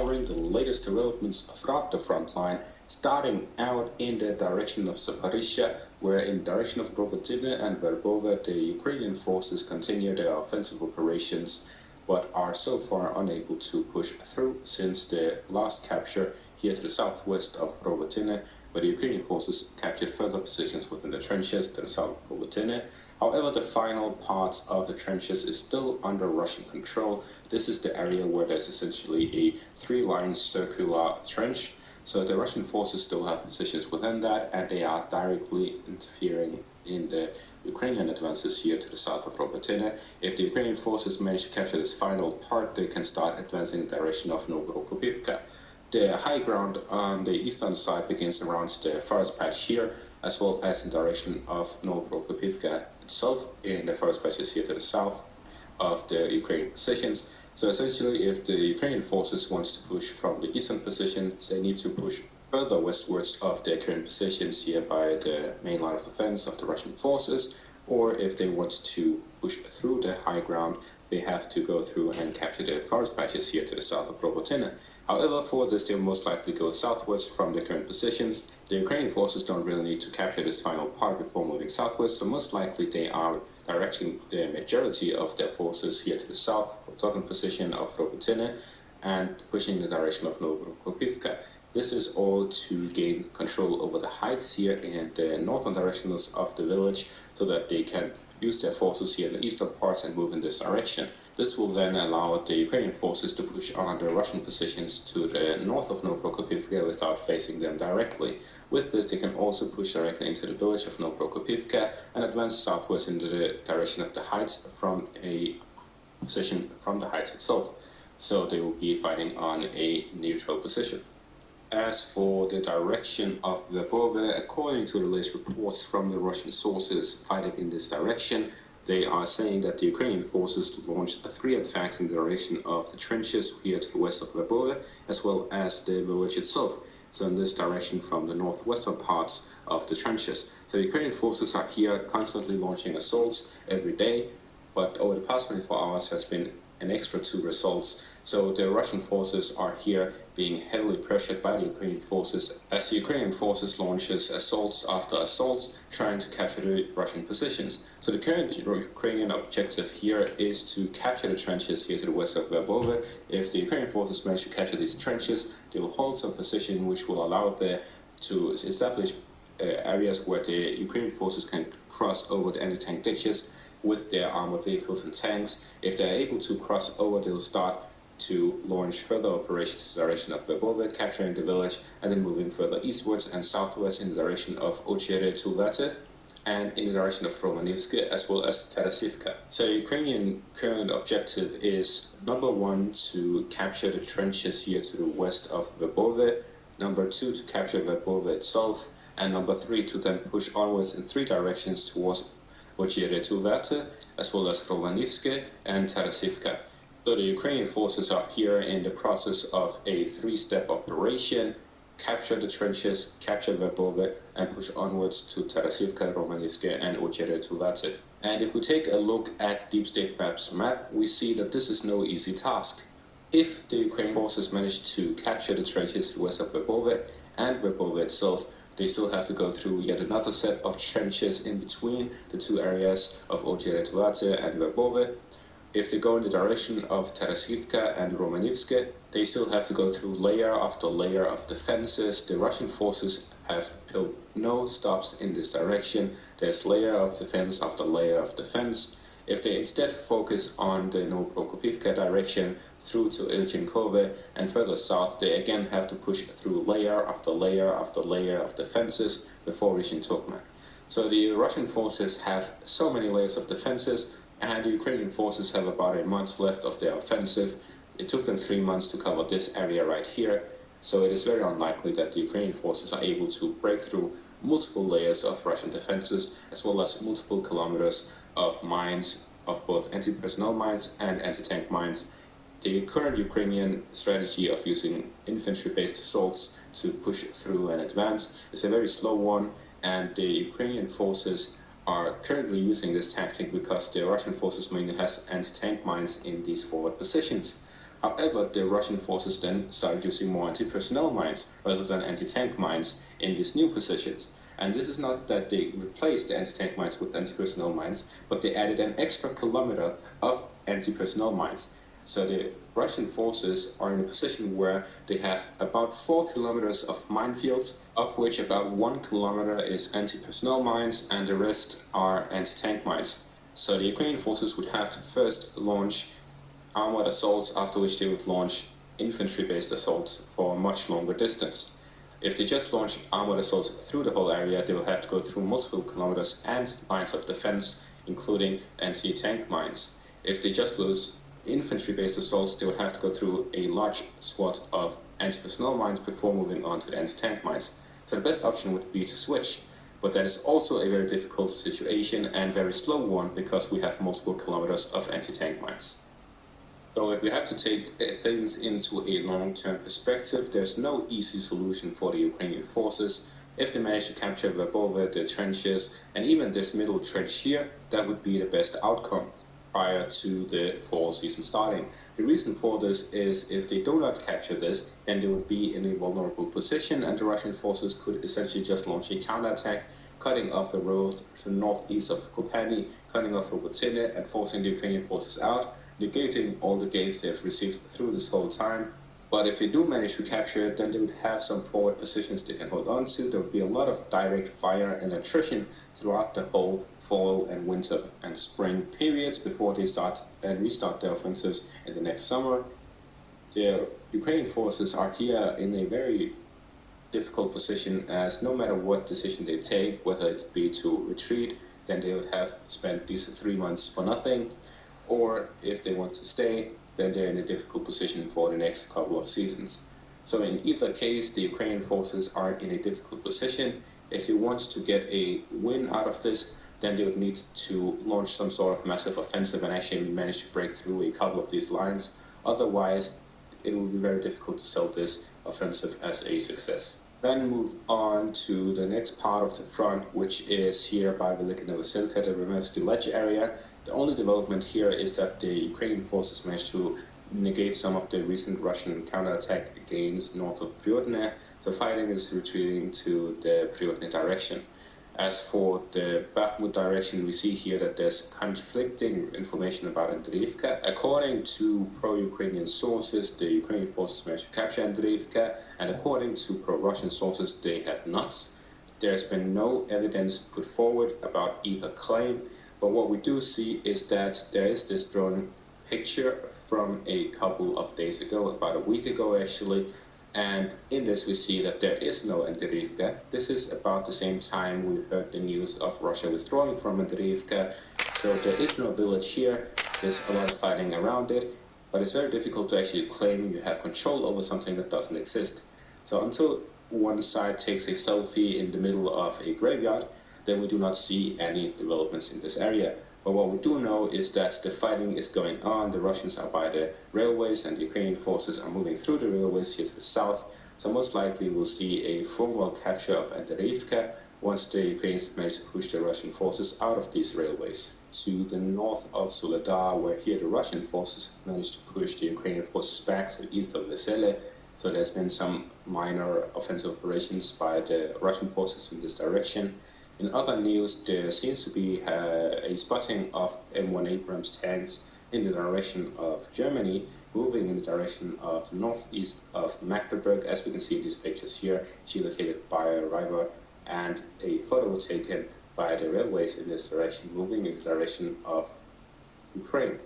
covering the latest developments throughout the front line, starting out in the direction of Zaporizhzhia, where in the direction of Robotyne and Verbove, the Ukrainian forces continue their offensive operations, but are so far unable to push through since the last capture here to the southwest of Robotyne, where the Ukrainian forces captured further positions within the trenches to the south of Robotyne. However, the final parts of the trenches is still under Russian control. This is the area where there's essentially a three-line circular trench. So the Russian forces still have positions within that, and they are directly interfering in the Ukrainian advances here to the south of Robotyne. If the Ukrainian forces manage to capture this final part, they can start advancing in the direction of Novorokopivka. The high ground on the eastern side begins around the forest patch here, as well as in the direction of Novorokopivka itself, in the forest patches here to the south of the Ukrainian positions. So essentially, if the Ukrainian forces want to push from the eastern positions, they need to push further westwards of their current positions here by the main line of defense of the Russian forces, or if they want to push through the high ground, they have to go through and capture the forest patches here to the south of Robotyne. However, for this, they'll most likely go southwest from their current positions. The Ukrainian forces don't really need to capture this final part before moving southwest, so most likely they are directing the majority of their forces here to the southern position of Robotyne and pushing in the direction of Novorokopivka. This is all to gain control over the heights here in the northern directions of the village, so that they can use their forces here in the eastern parts and move in this direction. This will then allow the Ukrainian forces to push on the Russian positions to the north of Novorokopivka without facing them directly. With this, they can also push directly into the village of Novorokopivka and advance southwest into the direction of the heights from a position from the heights itself. So they will be fighting on a neutral position. As for the direction of Verbove, according to the latest reports from the Russian sources fighting in this direction, they are saying that the Ukrainian forces launched 3 attacks in the direction of the trenches here to the west of Verbove, as well as the village itself. So in this direction from the northwestern parts of the trenches. So the Ukrainian forces are here constantly launching assaults every day, but over the past 24 hours has been an extra 2 assaults. So the Russian forces are here being heavily pressured by the Ukrainian forces, as the Ukrainian forces launches assaults after assaults trying to capture the Russian positions. So the current Ukrainian objective here is to capture the trenches here to the west of Verbove. If the Ukrainian forces manage to capture these trenches, they will hold some position which will allow them to establish areas where the Ukrainian forces can cross over the anti-tank ditches with their armored vehicles and tanks. If they're able to cross over, they'll start to launch further operations in the direction of Verbove, capturing the village, and then moving further eastwards and southwards in the direction of Ochere Tulvate and in the direction of Romanivske, as well as Tarasivka. So Ukrainian current objective is number 1 to capture the trenches here to the west of Verbove, number 2 to capture Verbove itself, and number 3 to then push onwards in 3 directions towards Ochere Tulvate, as well as Romanivske and Tarasivka. So the Ukrainian forces are here in the process of a 3-step operation: capture the trenches, capture Verbove, and push onwards to Tarasivka, Romanivske, and Ochere Tulvate. And if we take a look at Deep State Map's map, we see that this is no easy task. If the Ukrainian forces manage to capture the trenches west of Verbove and Verbove itself, they still have to go through yet another set of trenches in between the 2 areas of Ochere Tulvate and Verbove. If they go in the direction of Tarasivka and Romanivske, they still have to go through layer after layer of defenses. The Russian forces have built no stops in this direction. There's layer of defense after layer of defense. If they instead focus on the Novorokopivka direction through to Ilchenkovo and further south, they again have to push through layer after layer after layer of defenses before reaching Tokmak. So the Russian forces have so many layers of defenses, and the Ukrainian forces have about a month left of their offensive. It took them 3 months to cover this area right here, so it is very unlikely that the Ukrainian forces are able to break through multiple layers of Russian defenses, as well as multiple kilometers of mines, of both anti-personnel mines and anti-tank mines. The current Ukrainian strategy of using infantry-based assaults to push through and advance is a very slow one, and the Ukrainian forces are currently using this tactic because the Russian forces mainly has anti-tank mines in these forward positions. However, the Russian forces then started using more anti-personnel mines rather than anti-tank mines in these new positions. And this is not that they replaced the anti-tank mines with anti-personnel mines, but they added an extra kilometer of anti-personnel mines. So the Russian forces are in a position where they have about 4 kilometers of minefields, of which about 1 kilometer is anti-personnel mines and the rest are anti-tank mines. So the Ukrainian forces would have to first launch armored assaults, after which they would launch infantry-based assaults for a much longer distance. If they just launch armored assaults through the whole area, they will have to go through multiple kilometers and lines of defense, including anti-tank mines. If they just lose infantry-based assaults, they would have to go through a large swath of anti-personnel mines before moving on to the anti-tank mines. So the best option would be to switch, but that is also a very difficult situation and very slow one because we have multiple kilometers of anti-tank mines. So if we have to take things into a long-term perspective, there's no easy solution for the Ukrainian forces. If they manage to capture Verbova, the trenches, and even this middle trench here, that would be the best outcome prior to the fall season starting. The reason for this is if they do not capture this, then they would be in a vulnerable position and the Russian forces could essentially just launch a counterattack, cutting off the road to the northeast of Kopani, cutting off Robotyne and forcing the Ukrainian forces out, negating all the gains they have received through this whole time. But if they do manage to capture it, then they would have some forward positions they can hold on to. There would be a lot of direct fire and attrition throughout the whole fall and winter and spring periods before they start and restart their offensives in the next summer. The Ukrainian forces are here in a very difficult position as no matter what decision they take, whether it be to retreat, then they would have spent these 3 months for nothing, or if they want to stay, then they're in a difficult position for the next couple of seasons. So in either case, the Ukrainian forces are in a difficult position. If they want to get a win out of this, then they would need to launch some sort of massive offensive and actually manage to break through a couple of these lines. Otherwise, it will be very difficult to sell this offensive as a success. Then move on to the next part of the front, which is here by Velika Novosilka, the Remevsky Ledge area. The only development here is that the Ukrainian forces managed to negate some of the recent Russian counterattack gains north of Priorne, so fighting is retreating to the Priorne direction. As for the Bakhmut direction, we see here that there's conflicting information about Andriivka. According to pro-Ukrainian sources, the Ukrainian forces managed to capture Andriivka, and according to pro-Russian sources, they have not. There's been no evidence put forward about either claim, but what we do see is that there is this drone picture from a couple of days ago, about a week ago actually, and in this we see that there is no Andriivka. This is about the same time we heard the news of Russia withdrawing from Andriivka, so there is no village here. There's a lot of fighting around it, but it's very difficult to actually claim you have control over something that doesn't exist. So until one side takes a selfie in the middle of a graveyard, then we do not see any developments in this area. But what we do know is that the fighting is going on. The Russians are by the railways and the Ukrainian forces are moving through the railways here to the south. So most likely we'll see a full capture of Andriivka once the Ukrainians manage to push the Russian forces out of these railways. To the north of Soledar, where here the Russian forces managed to push the Ukrainian forces back to the east of Vesele. So there's been some minor offensive operations by the Russian forces in this direction. In other news, there seems to be a spotting of M1 Abrams tanks in the direction of Germany, moving in the direction of the northeast of Magdeburg, as we can see in these pictures here, geolocated by a river, and a photo taken by the railways in this direction, moving in the direction of Ukraine.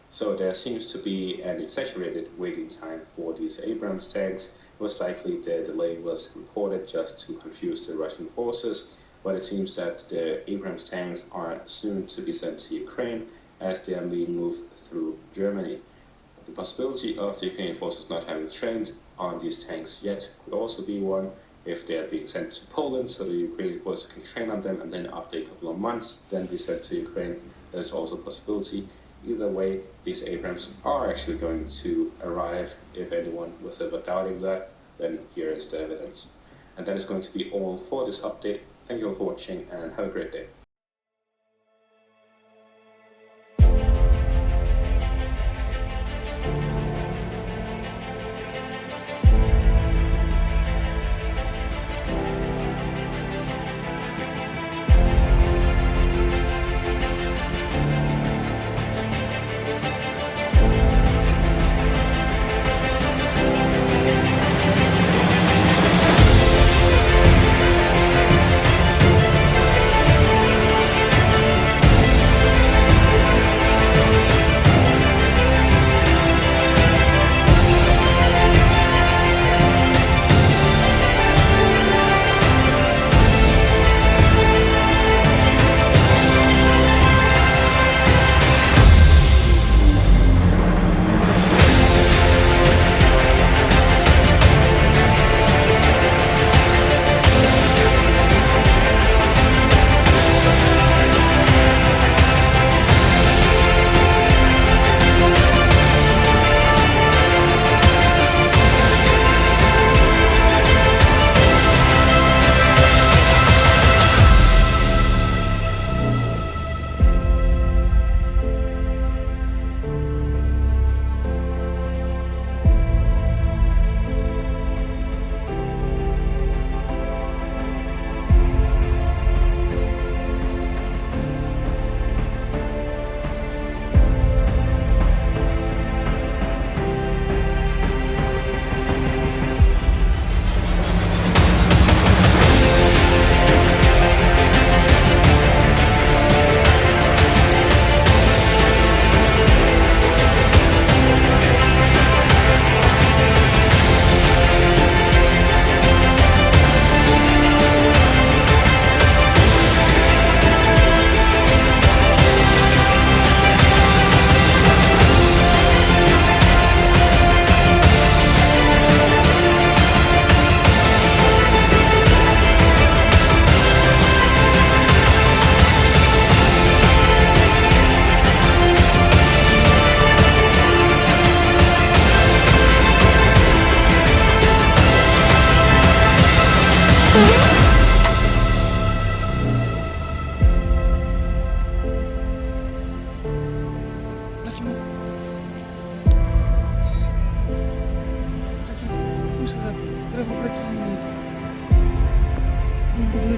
So there seems to be an exaggerated waiting time for these Abrams tanks. Most likely the delay was reported just to confuse the Russian forces, but it seems that the Abrams tanks are soon to be sent to Ukraine as they are being moved through Germany. The possibility of the Ukrainian forces not having trained on these tanks yet could also be one. If they are being sent to Poland so the Ukrainian forces can train on them and then after a couple of months then be sent to Ukraine, there's also a possibility. Either way, these Abrams are actually going to arrive. If anyone was ever doubting that, then here is the evidence. And that is going to be all for this update. Thank you all for watching and have a great day.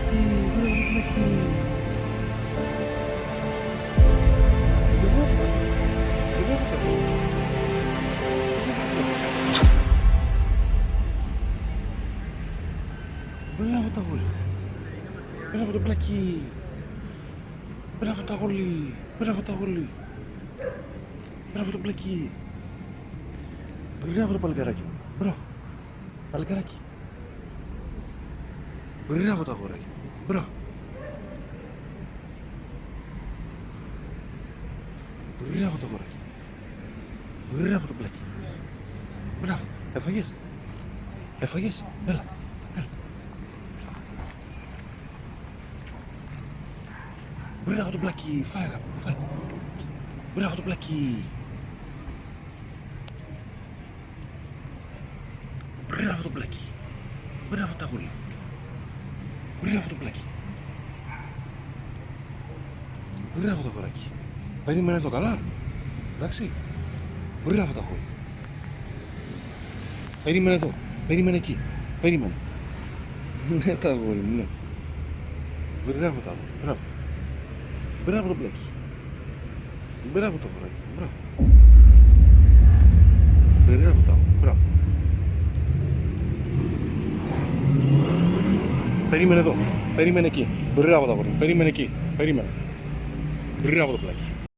πλακί, μπράβο το πλακί. Μπράβο τα γόλι. Μπράβο το πλακί. Μπράβο τα γόλι. Μπράβο τα γόλι. Μπράβο το πλακί. Μπράβο το παλικαράκι. Μπράβο. Παλικαράκι. Μπράβο το αγοράκι. Μπράβο. Μπράβο το αγοράκι. Μπράβο το πλακί. Μπράβο. Έφαγες. Έφαγες. Έλα. Έλα. Μπράβο το πλακί. Φάει αγάπη. Φάει. Μπράβο το πλακί. Μπράβο το πλακί. Μπράβο τα γούλα. Μπράβο το πλακί. Μπράβο το κοράκι. Περίμενε εδώ καλά. Εντάξει. Μπράβο τα γούλα. Περίμενε εδώ. Περίμενε εκεί. Περίμενε. Ναι τα γούλα μου. Ναι. Μπράβο τα γούλα. Μπράβο. Μπράβο το πλακί. Μπράβο το κοράκι. Μπράβο. Μπράβο τα γούλα. Μπράβο. Περίμενε εδώ. Περίμενε εκεί. Μπράβο τα γόρια. Περίμενε εκεί. Περίμενε. Μπράβο το πλάκι.